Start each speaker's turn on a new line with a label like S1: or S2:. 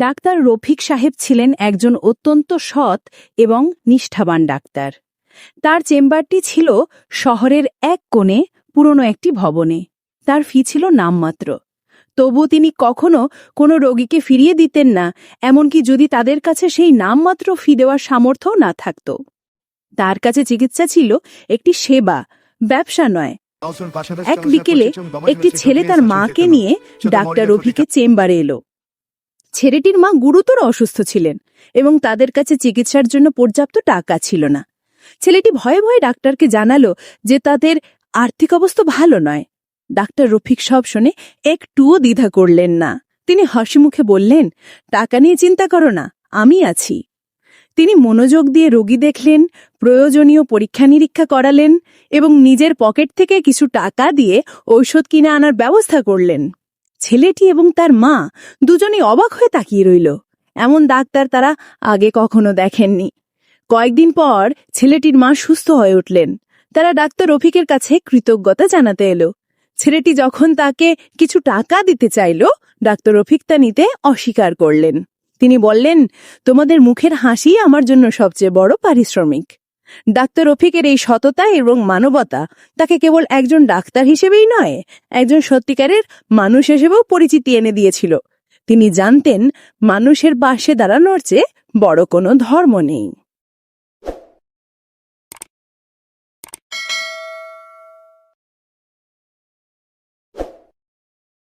S1: Doctor Rafiq সাহেব ছিলেন একজন অত্যন্ত সৎ এবং নিষ্ঠাবান ডাক্তার। তার চেম্বারটি ছিল শহরের এক কোণে পুরনো একটি ভবনে। তার ফি ছিল নামমাত্র, তবু তিনি কখনো কোনো রোগীকে ফিরিয়ে দিতেন না, এমনকি যদি তাদের কাছে সেই নামমাত্র ফি দেওয়ার সামর্থ্যও না থাকত। তার কাছে চিকিৎসা ছিল একটি সেবা, ব্যবসা নয়। এক বিকেলে একটি ছেলে তার মাকে নিয়ে ডাক্তার রফিকের চেম্বারে এলো। ছেলেটির মা গুরুতর অসুস্থ ছিলেন এবং তাদের কাছে চিকিৎসার জন্য পর্যাপ্ত টাকা ছিল না। ছেলেটি ভয়ে ভয়ে ডাক্তারকে জানালো যে তাদের আর্থিক অবস্থা ভালো নয়। ডাক্তার রফিক সব শুনে একটুও দ্বিধা করলেন না। তিনি হাসিমুখে বললেন, টাকা নিয়ে চিন্তা করো না, আমি আছি। তিনি মনোযোগ দিয়ে রোগী দেখলেন, প্রয়োজনীয় পরীক্ষা নিরীক্ষা করালেন এবং নিজের পকেট থেকে কিছু টাকা দিয়ে ঔষধ কিনে আনার ব্যবস্থা করলেন। ছেলেটি এবং তার মা দুজনেই অবাক হয়ে তাকিয়ে রইল। এমন ডাক্তার তারা আগে কখনো দেখেননি। কয়েকদিন পর ছেলেটির মা সুস্থ হয়ে উঠলেন। তারা ডাক্তার রফিকের কাছে কৃতজ্ঞতা জানাতে এলো। ছেলেটি যখন তাকে কিছু টাকা দিতে চাইল, ডাক্তার রফিক তা নিতে অস্বীকার করলেন। তিনি বললেন, তোমাদের মুখের হাসি আমার জন্য সবচেয়ে বড় পারিশ্রমিক। ডাক্তার রফিকের এই সততা এবং মানবতা তাকে কেবল একজন ডাক্তার হিসেবেই নয়, একজন সত্যিকারের মানুষ হিসেবেও পরিচিতি এনে দিয়েছিল। তিনি জানতেন, মানুষের পাশে দাঁড়ানোর চেয়ে বড় কোনো ধর্ম নেই।